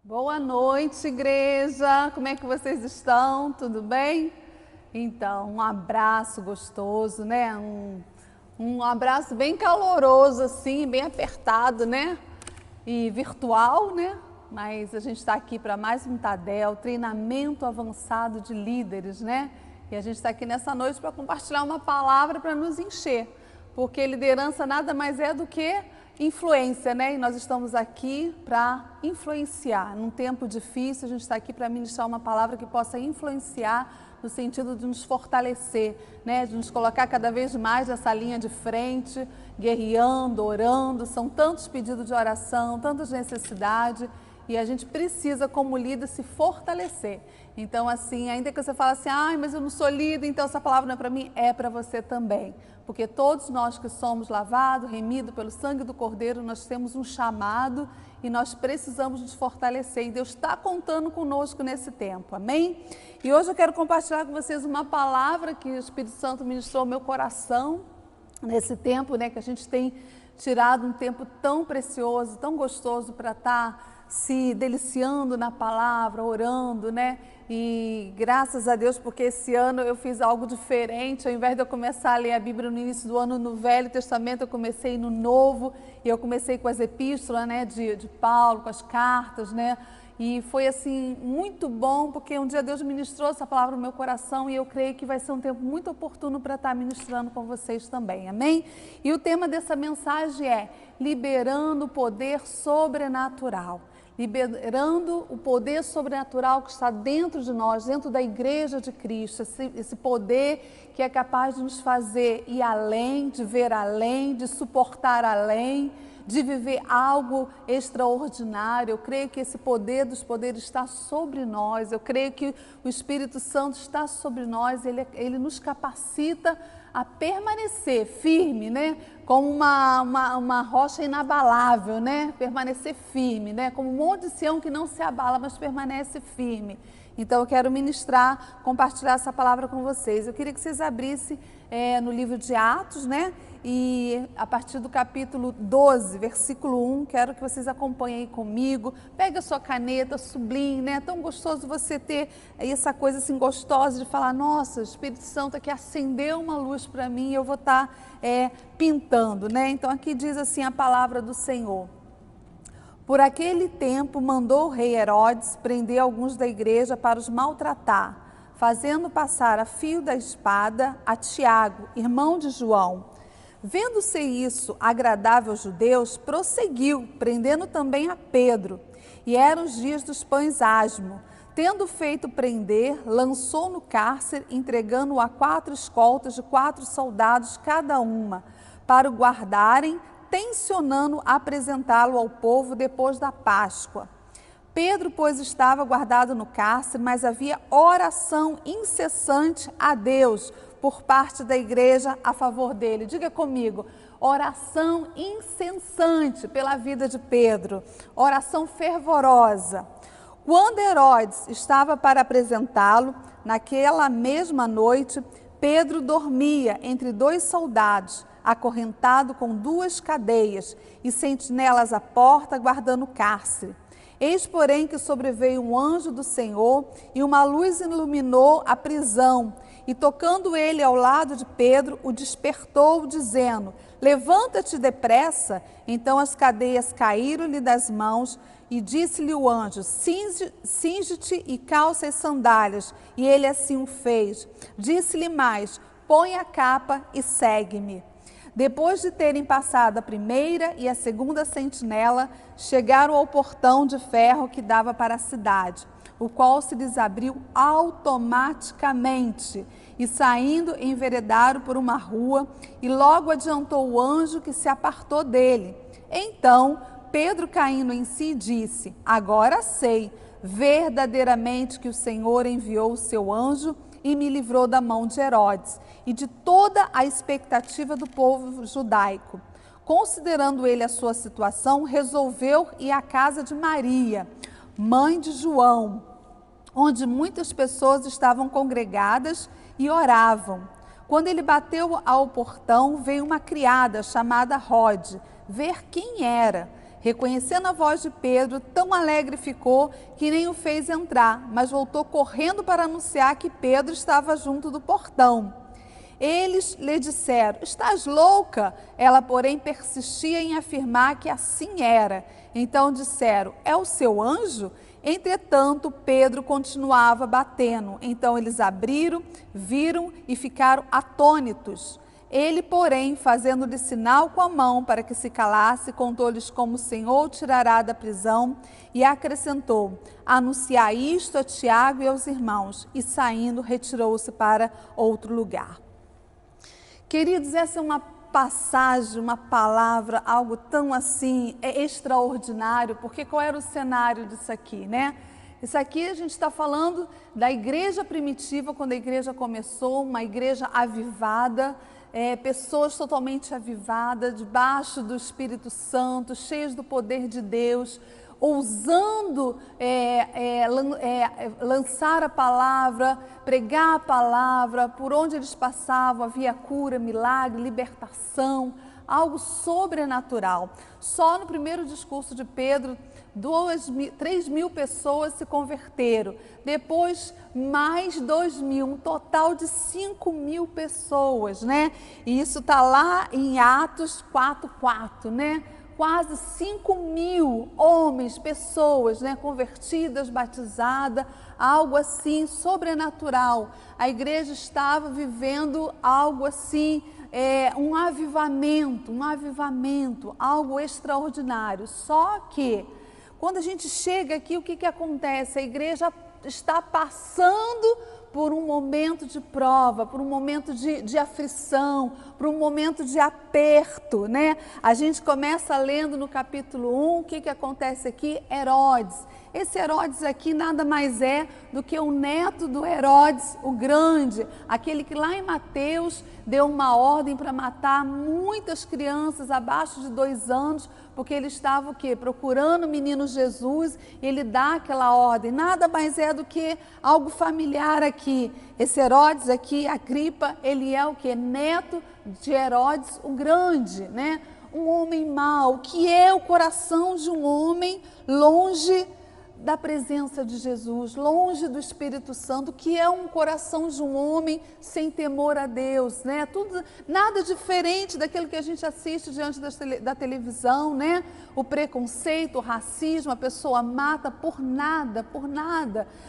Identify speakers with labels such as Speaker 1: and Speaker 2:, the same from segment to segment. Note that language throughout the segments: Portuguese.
Speaker 1: Boa noite, igreja! Como é que vocês estão? Tudo bem? Então, um abraço gostoso, né? Um abraço bem caloroso, assim, bem apertado, né? E virtual, né? Mas a gente está aqui para mais um Tadel, treinamento avançado de líderes, né? E a gente está aqui nessa noite para compartilhar uma palavra para nos encher, porque liderança nada mais é do que influência, né? E nós estamos aqui para influenciar. Num tempo difícil, a gente está aqui para ministrar uma palavra que possa influenciar no sentido de nos fortalecer, né? De nos colocar cada vez mais nessa linha de frente, guerreando, orando. São tantos pedidos de oração, tantas necessidades, e a gente precisa, como líder, se fortalecer. Então, assim, ainda que você fale assim, mas eu não sou líder, então essa palavra não é para mim, é para você também. Porque todos nós que somos lavados, remidos pelo sangue do Cordeiro, nós temos um chamado e nós precisamos nos fortalecer. E Deus está contando conosco nesse tempo, amém? E hoje eu quero compartilhar com vocês uma palavra que o Espírito Santo ministrou ao meu coração nesse tempo, né? Que a gente tem tirado um tempo tão precioso, tão gostoso para estar se deliciando na palavra, orando, né? E graças a Deus, porque esse ano eu fiz algo diferente. Ao invés de eu começar a ler a Bíblia no início do ano no Velho Testamento, eu comecei no Novo, e eu comecei com as epístolas, né, de Paulo, com as cartas, né? E foi assim muito bom, porque um dia Deus ministrou essa palavra no meu coração e eu creio que vai ser um tempo muito oportuno para estar ministrando com vocês também, amém? E o tema dessa mensagem é liberando o poder sobrenatural. Liberando o poder sobrenatural que está dentro de nós, dentro da igreja de Cristo, esse poder que é capaz de nos fazer ir além, de ver além, de suportar além, de viver algo extraordinário. Eu creio que esse poder dos poderes está sobre nós, eu creio que o Espírito Santo está sobre nós, ele nos capacita a permanecer firme, né? Como uma rocha inabalável, né? Permanecer firme, né? Como um monte de Sião que não se abala, mas permanece firme. Então eu quero ministrar, compartilhar essa palavra com vocês. Eu queria que vocês abrissem no livro de Atos, né? E a partir do capítulo 12, versículo 1, quero que vocês acompanhem aí comigo. Pega a sua caneta, sublinhe, né? É tão gostoso você ter essa coisa assim gostosa de falar, nossa, o Espírito Santo aqui acendeu uma luz para mim e eu vou estar pintando, né? Então aqui diz assim a palavra do Senhor. Por aquele tempo mandou o rei Herodes prender alguns da igreja para os maltratar, fazendo passar a fio da espada a Tiago, irmão de João. Vendo-se isso agradável aos judeus, prosseguiu, prendendo também a Pedro. E eram os dias dos pães asmo. Tendo feito prender, lançou no cárcere, entregando-o a 4 escoltas de 4 soldados cada uma, para o guardarem, tencionando apresentá-lo ao povo depois da Páscoa. Pedro, pois, estava guardado no cárcere, mas havia oração incessante a Deus por parte da igreja a favor dele. Diga comigo, oração incessante pela vida de Pedro, oração fervorosa. Quando Herodes estava para apresentá-lo, naquela mesma noite, Pedro dormia entre 2 soldados, acorrentado com 2 cadeias e sentinelas à porta guardando o cárcere. Eis, porém, que sobreveio um anjo do Senhor e uma luz iluminou a prisão. E tocando ele ao lado de Pedro, o despertou, dizendo, levanta-te depressa. Então as cadeias caíram-lhe das mãos e disse-lhe o anjo, cinge-te e calça as sandálias. E ele assim o fez. Disse-lhe mais, põe a capa e segue-me. Depois de terem passado a primeira e a segunda sentinela, chegaram ao portão de ferro que dava para a cidade, o qual se lhes abriu automaticamente, e saindo enveredaram por uma rua, e logo adiantou o anjo que se apartou dele. Então Pedro, caindo em si, disse, agora sei verdadeiramente que o Senhor enviou o seu anjo e me livrou da mão de Herodes e de toda a expectativa do povo judaico. Considerando ele a sua situação, resolveu ir à casa de Maria, mãe de João, onde muitas pessoas estavam congregadas e oravam. Quando ele bateu ao portão, veio uma criada chamada Rode, ver quem era. Reconhecendo a voz de Pedro, tão alegre ficou que nem o fez entrar, mas voltou correndo para anunciar que Pedro estava junto do portão. Eles lhe disseram: estás louca? Ela, porém, persistia em afirmar que assim era. Então disseram: é o seu anjo? Entretanto, Pedro continuava batendo. Então eles abriram, viram e ficaram atônitos. Ele, porém, fazendo-lhe sinal com a mão para que se calasse, contou-lhes como o Senhor o tirará da prisão e acrescentou: anunciai isto a Tiago e aos irmãos. E saindo, retirou-se para outro lugar. Queridos, essa é uma passagem, uma palavra, algo tão assim extraordinário, porque qual era o cenário disso aqui, né? Isso aqui a gente está falando da igreja primitiva, quando a igreja começou, uma igreja avivada, pessoas totalmente avivadas, debaixo do Espírito Santo, cheias do poder de Deus, ousando lançar a palavra, pregar a palavra, por onde eles passavam havia cura, milagre, libertação, algo sobrenatural. Só no primeiro discurso de Pedro, 3.000 pessoas se converteram, depois mais 2.000, um total de 5.000 pessoas, né? E isso está lá em Atos 4:4, né? Quase 5.000 homens, pessoas, né, convertidas, batizadas, algo assim sobrenatural. A igreja estava vivendo algo assim, um avivamento, algo extraordinário. Só que, quando a gente chega aqui, o que acontece? A igreja está passando por um momento de prova, por um momento de aflição, por um momento de aperto, né? A gente começa lendo no capítulo 1, o que acontece aqui? Herodes. Esse Herodes aqui nada mais é do que o neto do Herodes o Grande, aquele que lá em Mateus deu uma ordem para matar muitas crianças abaixo de 2 anos, porque ele estava o quê? Procurando o menino Jesus, e ele dá aquela ordem. Nada mais é do que algo familiar aqui. Esse Herodes aqui, Agripa, ele é o quê? Neto de Herodes o Grande, né? Um homem mau, que é o coração de um homem longe da presença de Jesus, longe do Espírito Santo, que é um coração de um homem sem temor a Deus, né? Nada diferente daquilo que a gente assiste diante da televisão, né? O preconceito, o racismo, a pessoa mata por nada.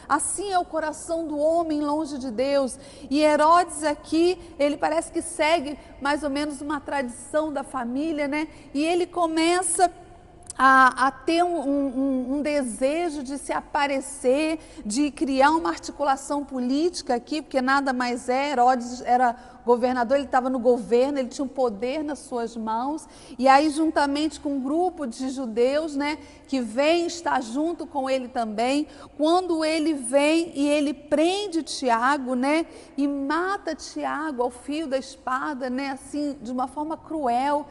Speaker 1: Assim é o coração do homem longe de Deus. E Herodes aqui, ele parece que segue mais ou menos uma tradição da família, né? E ele começa a ter um desejo de se aparecer, de criar uma articulação política aqui, porque nada mais Herodes era governador, ele estava no governo, ele tinha um poder nas suas mãos, e aí juntamente com um grupo de judeus, né, que vem estar junto com ele também, quando ele vem e ele prende Tiago, né, e mata Tiago ao fio da espada, né, assim, de uma forma cruel.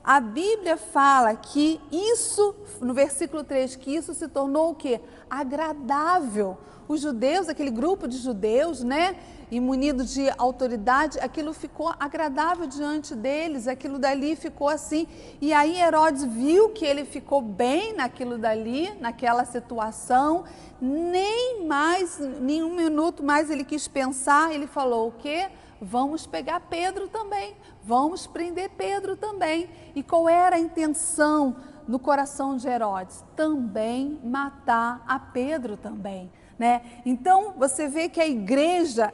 Speaker 1: A Bíblia fala que isso, no versículo 3, que isso se tornou o quê? Agradável. Os judeus, aquele grupo de judeus, né, e munido de autoridade, aquilo ficou agradável diante deles, aquilo dali ficou assim. E aí Herodes viu que ele ficou bem naquilo dali, naquela situação, nem um minuto mais ele quis pensar, ele falou o quê? Vamos pegar Pedro também, vamos prender Pedro também. E qual era a intenção no coração de Herodes? Também matar a Pedro também, né? Então você vê que a igreja,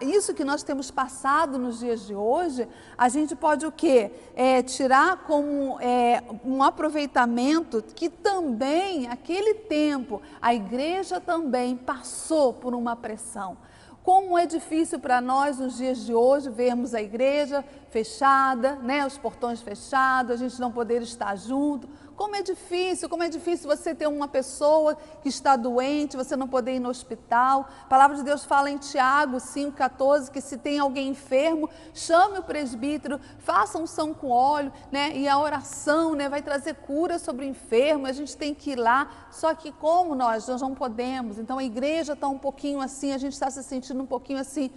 Speaker 1: isso que nós temos passado nos dias de hoje, a gente pode o quê? Tirar como um aproveitamento que também, aquele tempo, a igreja também passou por uma pressão. Como é difícil para nós nos dias de hoje vermos a igreja fechada, né, os portões fechados, a gente não poder estar junto. Como é difícil você ter uma pessoa que está doente, você não poder ir no hospital. A palavra de Deus fala em Tiago 5,14, que se tem alguém enfermo, chame o presbítero, faça unção com óleo, né? E a oração, né, vai trazer cura sobre o enfermo, a gente tem que ir lá. Só que como nós não podemos, então a igreja está um pouquinho assim, a gente está se sentindo um pouquinho assim,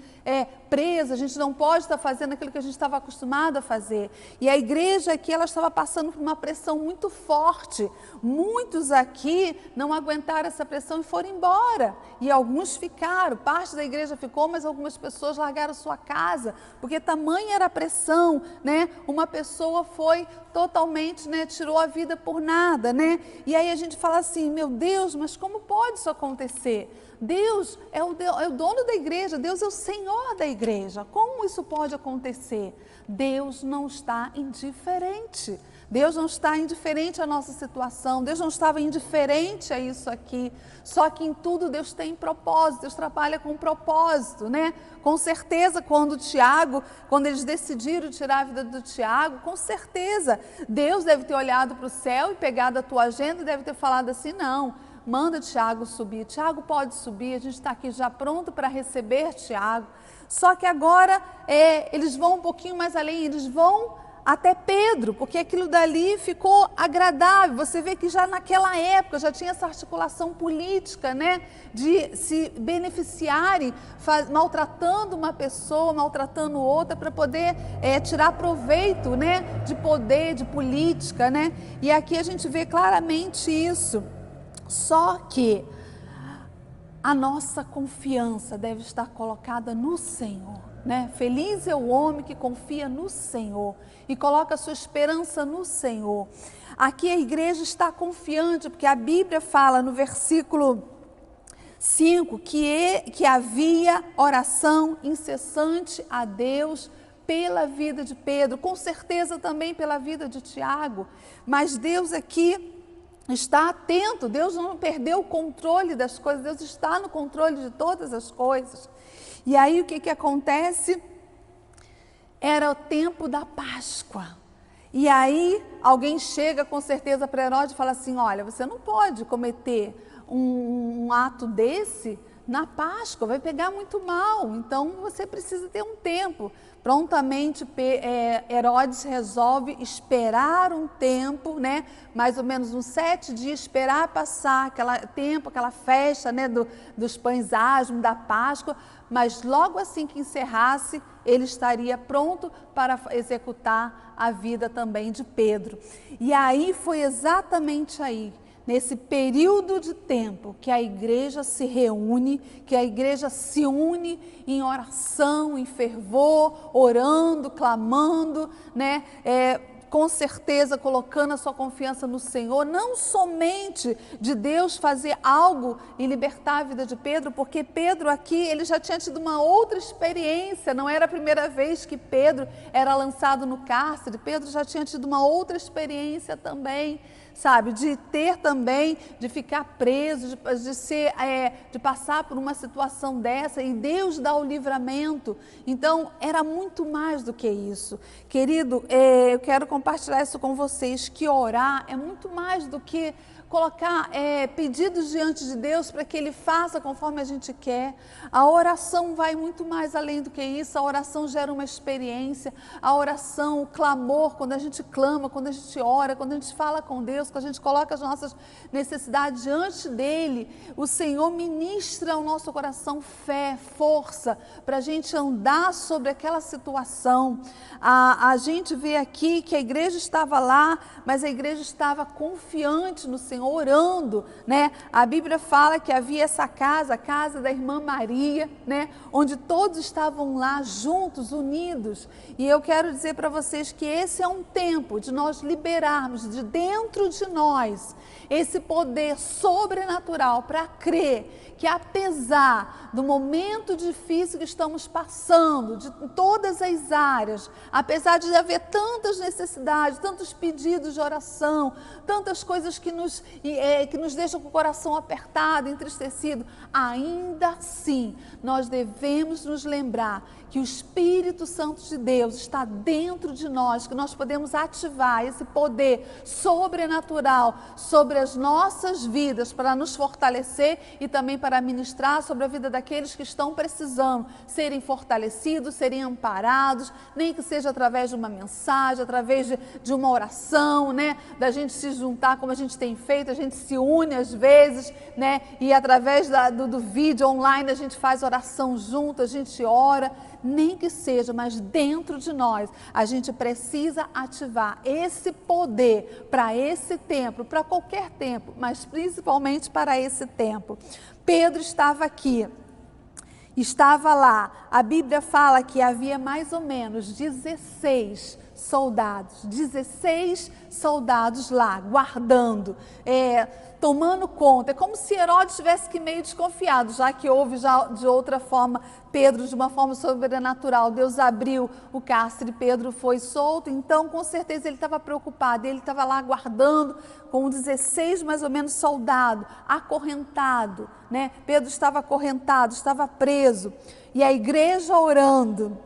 Speaker 1: presa, a gente não pode estar fazendo aquilo que a gente estava acostumado a fazer. E a igreja aqui, ela estava passando por uma pressão muito forte. Muitos aqui não aguentaram essa pressão e foram embora. E alguns ficaram, parte da igreja ficou, mas algumas pessoas largaram sua casa, porque tamanha era a pressão, né? Uma pessoa foi totalmente, né, tirou a vida por nada, né? E aí a gente fala assim, meu Deus, mas como pode isso acontecer? Deus é o dono da igreja, Deus é o Senhor da igreja. Como isso pode acontecer? Deus não está indiferente. Deus não está indiferente à nossa situação, Deus não estava indiferente a isso aqui, só que em tudo Deus tem propósito, Deus trabalha com propósito, né? Com certeza quando eles decidiram tirar a vida do Tiago, com certeza Deus deve ter olhado para o céu e pegado a tua agenda e deve ter falado assim, não, manda Tiago subir, Tiago pode subir, a gente está aqui já pronto para receber Tiago. Só que agora eles vão um pouquinho mais além, eles vão até Pedro, porque aquilo dali ficou agradável. Você vê que já naquela época já tinha essa articulação política, né, de se beneficiarem, maltratando uma pessoa, maltratando outra, para poder tirar proveito, né, de poder, de política, né? E aqui a gente vê claramente isso. Só que a nossa confiança deve estar colocada no Senhor, né? Feliz é o homem que confia no Senhor e coloca a sua esperança no Senhor. Aqui a igreja está confiante, porque a Bíblia fala no versículo 5 que havia oração incessante a Deus pela vida de Pedro, com certeza também pela vida de Tiago, mas Deus aqui está atento, Deus não perdeu o controle das coisas, Deus está no controle de todas as coisas. E aí o que acontece? Era o tempo da Páscoa. E aí alguém chega com certeza para Herodes e fala assim, olha, você não pode cometer um ato desse na Páscoa, vai pegar muito mal, então você precisa ter um tempo. Prontamente Herodes resolve esperar um tempo, né, mais ou menos uns 7 dias, esperar passar aquela festa, né, dos pães asmos, da Páscoa, mas logo assim que encerrasse, ele estaria pronto para executar a vida também de Pedro. E aí foi exatamente aí, nesse período de tempo, que a igreja se reúne, que a igreja se une em oração, em fervor, orando, clamando, né? Com certeza colocando a sua confiança no Senhor, não somente de Deus fazer algo e libertar a vida de Pedro, porque Pedro aqui, ele já tinha tido uma outra experiência, não era a primeira vez que Pedro era lançado no cárcere, Pedro já tinha tido uma outra experiência também, sabe, de ter também, de ficar preso, de passar por uma situação dessa, e Deus dá o livramento. Então era muito mais do que isso, querido. Eu quero compartilhar isso com vocês, que orar é muito mais do que colocar pedidos diante de Deus para que Ele faça conforme a gente quer. A oração vai muito mais além do que isso. A oração gera uma experiência, a oração, o clamor, quando a gente clama, quando a gente ora, quando a gente fala com Deus, quando a gente coloca as nossas necessidades diante dEle, o Senhor ministra ao nosso coração fé, força, para a gente andar sobre aquela situação. A gente vê aqui que a igreja estava lá, mas a igreja estava confiante no Senhor, orando, né? A Bíblia fala que havia essa casa, a casa da irmã Maria, né? Onde todos estavam lá juntos, unidos. E eu quero dizer para vocês que esse é um tempo de nós liberarmos de dentro de nós esse poder sobrenatural para crer que, apesar do momento difícil que estamos passando, de todas as áreas, apesar de haver tantas necessidades, tantos pedidos de oração, tantas coisas que nos deixam com o coração apertado, entristecido, ainda assim nós devemos nos lembrar que o Espírito Santo de Deus está dentro de nós, que nós podemos ativar esse poder sobrenatural sobre as nossas vidas para nos fortalecer e também para ministrar sobre a vida daqueles que estão precisando serem fortalecidos, serem amparados, nem que seja através de uma mensagem, através de uma oração, né? Da gente se juntar como a gente tem feito feito, a gente se une às vezes, né? E através do vídeo online a gente faz oração junto, a gente ora, nem que seja, mas dentro de nós a gente precisa ativar esse poder para esse tempo, para qualquer tempo, mas principalmente para esse tempo. Pedro estava aqui. Estava lá, a Bíblia fala que havia mais ou menos 16 soldados lá, guardando, tomando conta. É como se Herodes tivesse que meio desconfiado, já que houve já de outra forma Pedro, de uma forma sobrenatural. Deus abriu o cárcere, Pedro foi solto, então com certeza ele estava preocupado, ele estava lá guardando com 16 mais ou menos soldados, acorrentado, né? Pedro estava acorrentado, estava preso, e a igreja orando.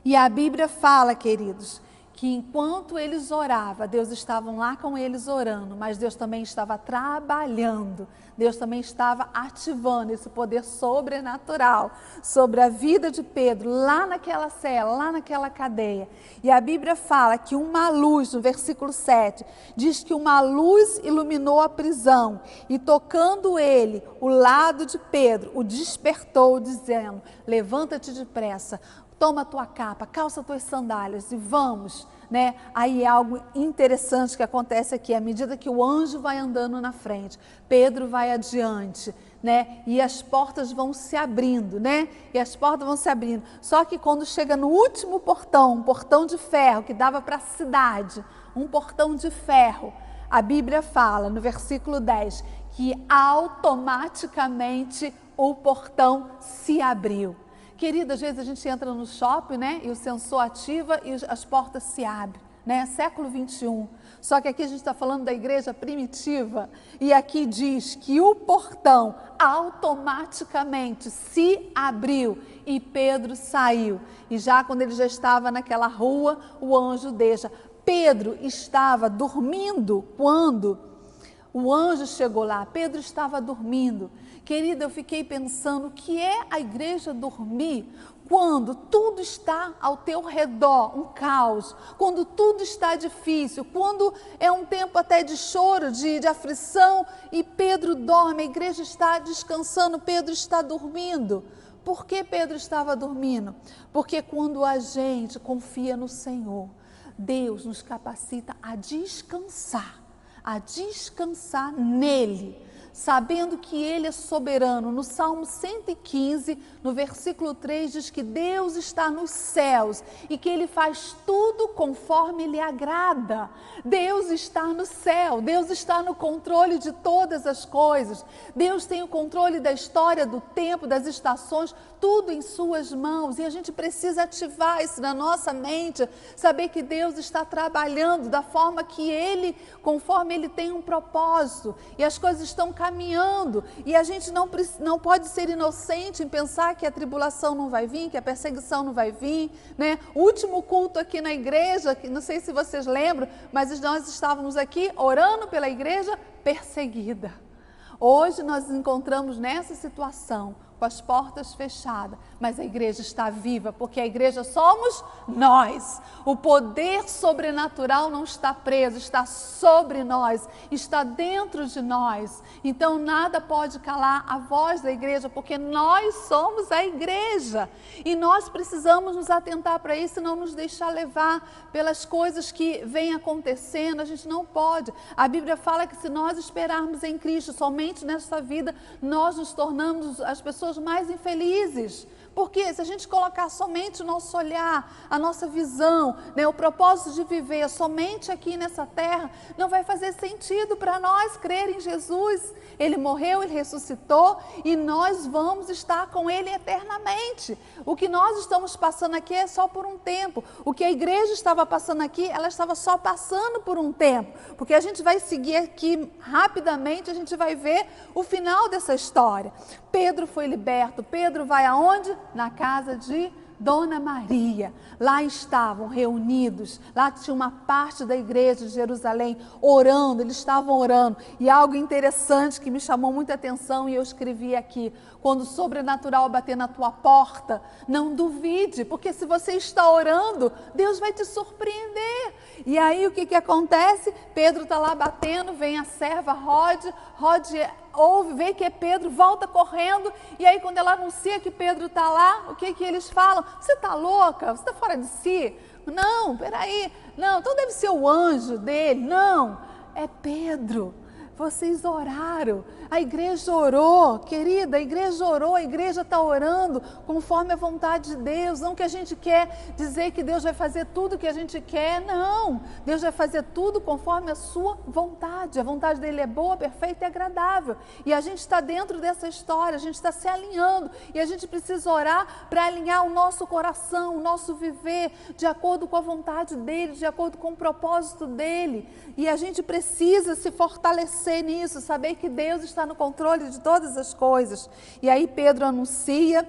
Speaker 1: E a Bíblia fala, queridos, que enquanto eles oravam, Deus estava lá com eles orando, mas Deus também estava trabalhando, Deus também estava ativando esse poder sobrenatural sobre a vida de Pedro, lá naquela cela, lá naquela cadeia. E a Bíblia fala que uma luz, no versículo 7, diz que uma luz iluminou a prisão e tocando ele, o lado de Pedro, o despertou, dizendo: levanta-te depressa, toma a tua capa, calça tuas sandálias e vamos, né? Aí é algo interessante que acontece aqui, à medida que o anjo vai andando na frente, Pedro vai adiante, né? E as portas vão se abrindo, né? E as portas vão se abrindo. Só que quando chega no último portão, um portão de ferro que dava para a cidade, um portão de ferro, a Bíblia fala no versículo 10 que automaticamente o portão se abriu. Querida, às vezes a gente entra no shopping, né, e o sensor ativa e as portas se abrem, né, século 21. Só que aqui a gente está falando da igreja primitiva e aqui diz que o portão automaticamente se abriu e Pedro saiu. E já quando ele já estava naquela rua, o anjo deixa. Pedro estava dormindo quando o anjo chegou lá, Pedro estava dormindo. Querida, eu fiquei pensando, o que é a igreja dormir quando tudo está ao teu redor, um caos, quando tudo está difícil, quando é um tempo até de choro, de aflição, e Pedro dorme, a igreja está descansando, Pedro está dormindo. Por que Pedro estava dormindo? Porque quando a gente confia no Senhor, Deus nos capacita a descansar nele, sabendo que Ele é soberano. No Salmo 115, no versículo 3, diz que Deus está nos céus e que Ele faz tudo conforme lhe agrada. Deus está no céu, Deus está no controle de todas as coisas. Deus tem o controle da história, do tempo, das estações, tudo em suas mãos. E a gente precisa ativar isso na nossa mente, saber que Deus está trabalhando da forma que Ele, conforme Ele tem um propósito, e as coisas estão caminhando, e a gente não pode ser inocente em pensar que a tribulação não vai vir, que a perseguição não vai vir, né? O último culto aqui na igreja, que não sei se vocês lembram, mas nós estávamos aqui orando pela igreja perseguida. Hoje nós nos encontramos nessa situação, com as portas fechadas, mas a igreja está viva, porque a igreja somos nós. O poder sobrenatural não está preso, está sobre nós, está dentro de nós. Então nada pode calar a voz da igreja, porque nós somos a igreja. E nós precisamos nos atentar para isso e não nos deixar levar pelas coisas que vêm acontecendo. A gente não pode. A Bíblia fala que se nós esperarmos em Cristo, somente nesta vida, nós nos tornamos as pessoas mais infelizes. Porque se a gente colocar somente o nosso olhar, a nossa visão, né, o propósito de viver somente aqui nessa terra, não vai fazer sentido para nós crer em Jesus. Ele morreu, Ele ressuscitou e nós vamos estar com Ele eternamente. O que nós estamos passando aqui é só por um tempo. O que a igreja estava passando aqui, ela estava só passando por um tempo. Porque a gente vai seguir aqui rapidamente, a gente vai ver o final dessa história. Pedro foi liberto. Pedro vai aonde? Na casa de Dona Maria. Lá estavam reunidos, lá tinha uma parte da igreja de Jerusalém orando, eles estavam orando. E algo interessante que me chamou muita atenção e eu escrevi aqui: quando o sobrenatural bater na tua porta, não duvide, porque se você está orando, Deus vai te surpreender. E aí o que acontece? Pedro está lá batendo, vem a serva Rod ouve, vê que é Pedro, volta correndo, e aí quando ela anuncia que Pedro está lá, o que eles falam? Você está louca? Você está fora de si? Não, peraí, não, então deve ser o anjo dele. Não, é Pedro. Vocês oraram, a igreja orou, querida, a igreja orou, a igreja está orando conforme a vontade de Deus. Não que a gente quer dizer que Deus vai fazer tudo o que a gente quer, não. Deus vai fazer tudo conforme a sua vontade. A vontade dele é boa, perfeita e agradável. E a gente está dentro dessa história, a gente está se alinhando. E a gente precisa orar para alinhar o nosso coração, o nosso viver, de acordo com a vontade dele, de acordo com o propósito dele. E a gente precisa se fortalecer nisso, saber que Deus está no controle de todas as coisas. E aí Pedro anuncia,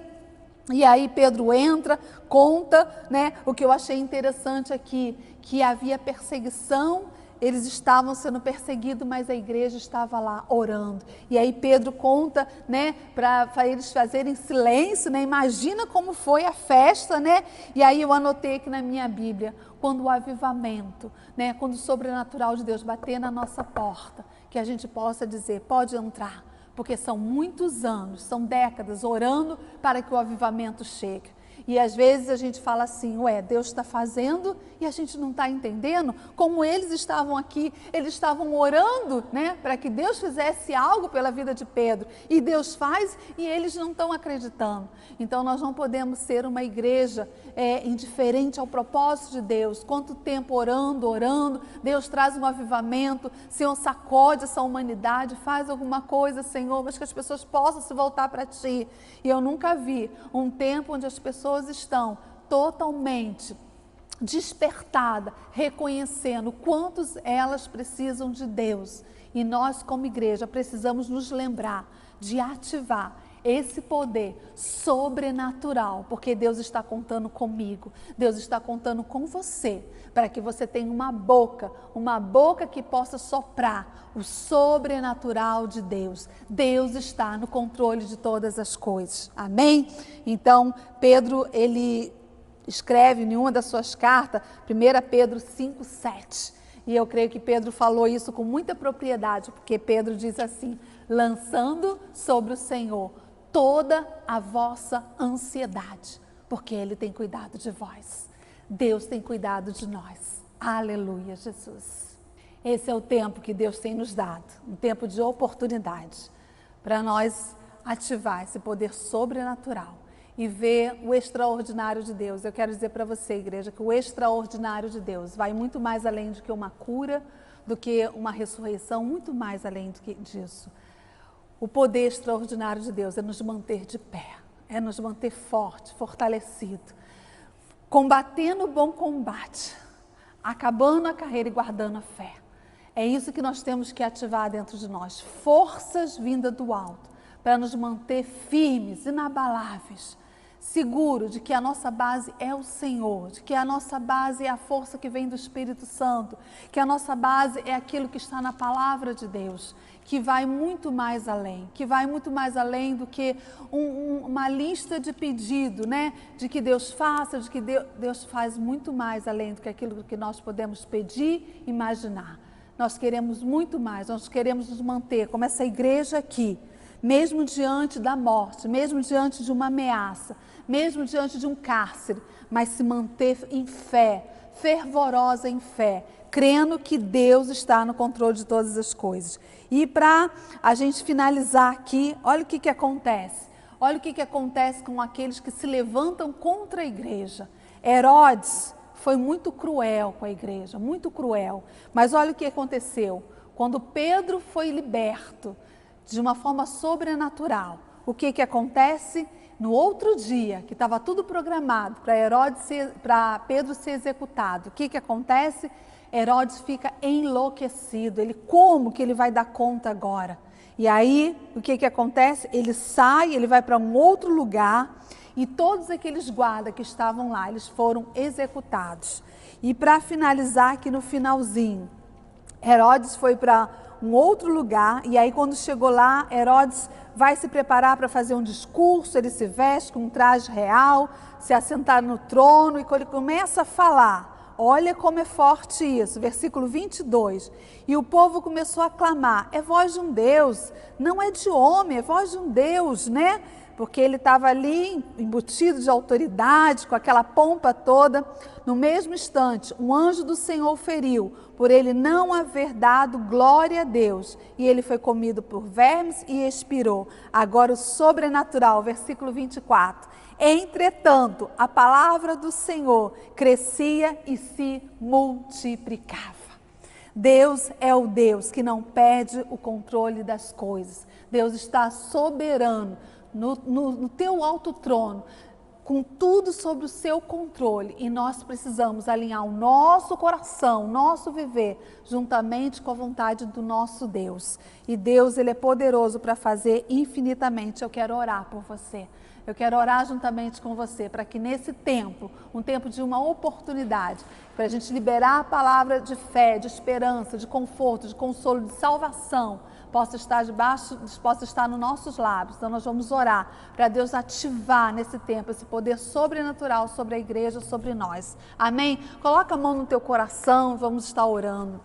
Speaker 1: e aí Pedro entra, conta, né? O que eu achei interessante aqui, que havia perseguição, eles estavam sendo perseguidos, mas a igreja estava lá orando. E aí Pedro conta, né, para eles fazerem silêncio, né? Imagina como foi a festa, né? E aí eu anotei aqui na minha Bíblia, quando o avivamento, né, quando o sobrenatural de Deus bater na nossa porta, que a gente possa dizer, pode entrar, porque são muitos anos, são décadas orando para que o avivamento chegue. E às vezes a gente fala assim, Deus está fazendo e a gente não está entendendo, como eles estavam aqui, eles estavam orando, né, para que Deus fizesse algo pela vida de Pedro, e Deus faz e eles não estão acreditando. Então nós não podemos ser uma igreja indiferente ao propósito de Deus. Quanto tempo orando, Deus traz um avivamento, Senhor, sacode essa humanidade, faz alguma coisa, Senhor, mas que as pessoas possam se voltar para Ti. E eu nunca vi um tempo onde as pessoas estão totalmente despertadas, reconhecendo quantos elas precisam de Deus. E nós, como igreja, precisamos nos lembrar de ativar esse poder sobrenatural, porque Deus está contando comigo, Deus está contando com você, para que você tenha uma boca que possa soprar o sobrenatural de Deus. Deus está no controle de todas as coisas, amém? Então, Pedro, ele escreve em uma das suas cartas, 1 Pedro 5:7, e eu creio que Pedro falou isso com muita propriedade, porque Pedro diz assim, lançando sobre o Senhor toda a vossa ansiedade, porque Ele tem cuidado de vós. Deus tem cuidado de nós. Aleluia, Jesus. Esse é o tempo que Deus tem nos dado, um tempo de oportunidade, para nós ativar esse poder sobrenatural e ver o extraordinário de Deus. Eu quero dizer para você, igreja, que o extraordinário de Deus vai muito mais além do que uma cura, do que uma ressurreição, muito mais além do que disso. O poder extraordinário de Deus é nos manter de pé, é nos manter forte, fortalecido, combatendo o bom combate, acabando a carreira e guardando a fé. É isso que nós temos que ativar dentro de nós, forças vindas do alto, para nos manter firmes, inabaláveis, seguro de que a nossa base é o Senhor, de que a nossa base é a força que vem do Espírito Santo, que a nossa base é aquilo que está na palavra de Deus, que vai muito mais além, do que uma lista de pedido, né? De que Deus faça, de que Deus faz muito mais além do que aquilo que nós podemos pedir, imaginar. Nós queremos muito mais, nós queremos nos manter como essa igreja aqui, mesmo diante da morte, mesmo diante de uma ameaça, mesmo diante de um cárcere, mas se manter em fé, fervorosa em fé, crendo que Deus está no controle de todas as coisas. E para a gente finalizar aqui, olha o que acontece. Olha o que acontece com aqueles que se levantam contra a igreja. Herodes foi muito cruel com a igreja, muito cruel. Mas olha o que aconteceu. Quando Pedro foi liberto de uma forma sobrenatural, o que acontece? No outro dia, que estava tudo programado para Pedro ser executado, o que acontece? Herodes fica enlouquecido. Como que ele vai dar conta agora? E aí, o que acontece? Ele sai, ele vai para um outro lugar, e todos aqueles guardas que estavam lá, eles foram executados. E para finalizar aqui no finalzinho, Herodes foi para um outro lugar, e aí quando chegou lá, Herodes vai se preparar para fazer um discurso, ele se veste com um traje real, se assentar no trono, e quando ele começa a falar, olha como é forte isso, versículo 22, e o povo começou a clamar, é voz de um Deus, não é de homem, é voz de um Deus, né? Porque ele estava ali embutido de autoridade, com aquela pompa toda. No mesmo instante, um anjo do Senhor o feriu, por ele não haver dado glória a Deus. E ele foi comido por vermes e expirou. Agora o sobrenatural, versículo 24. Entretanto, a palavra do Senhor crescia e se multiplicava. Deus é o Deus que não perde o controle das coisas. Deus está soberano no teu alto trono, com tudo sob o seu controle, e nós precisamos alinhar o nosso coração, o nosso viver, juntamente com a vontade do nosso Deus. E Deus, Ele é poderoso para fazer infinitamente. Eu quero orar por você. Eu quero orar juntamente com você, para que nesse tempo, um tempo de uma oportunidade, para a gente liberar a palavra de fé, de esperança, de conforto, de consolo, de salvação, possa estar nos nossos lábios. Então nós vamos orar para Deus ativar nesse tempo esse poder sobrenatural sobre a igreja, sobre nós. Amém? Coloca a mão no teu coração, vamos estar orando.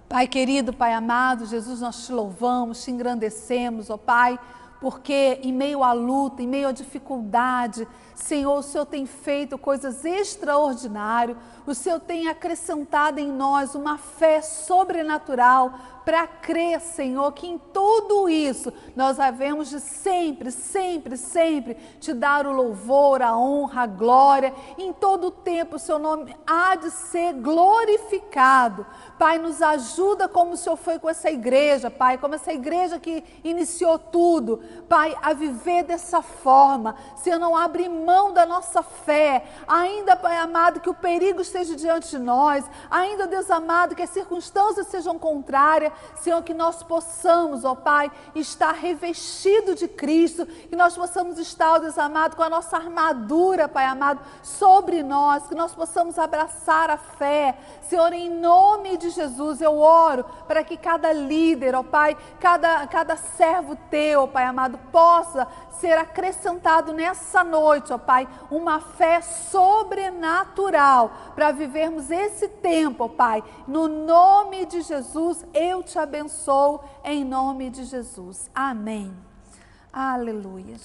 Speaker 1: Pai querido, Pai amado, Jesus, nós te louvamos, te engrandecemos, ó Pai, porque em meio à luta, em meio à dificuldade, Senhor, o Senhor tem feito coisas extraordinárias, o Senhor tem acrescentado em nós uma fé sobrenatural para crer, Senhor, que em tudo isso nós havemos de sempre, sempre, sempre te dar o louvor, a honra, a glória. Em todo o tempo o seu nome há de ser glorificado. Pai, nos ajuda como o Senhor foi com essa igreja, Pai, como essa igreja que iniciou tudo, Pai, a viver dessa forma. Senhor, não abre mão da nossa fé, ainda, Pai amado, que o perigo esteja diante de nós, ainda, Deus amado, que as circunstâncias sejam contrárias, Senhor, que nós possamos, ó Pai, estar revestido de Cristo, que nós possamos estar, ó Deus amado, com a nossa armadura, Pai amado, sobre nós, que nós possamos abraçar a fé. Senhor, em nome de Jesus, eu oro para que cada líder, ó Pai, cada servo teu, ó Pai amado, possa ser acrescentado nessa noite, ó Pai, uma fé sobrenatural para vivermos esse tempo, ó Pai. No nome de Jesus, eu te abençoo, em nome de Jesus. Amém. Aleluia.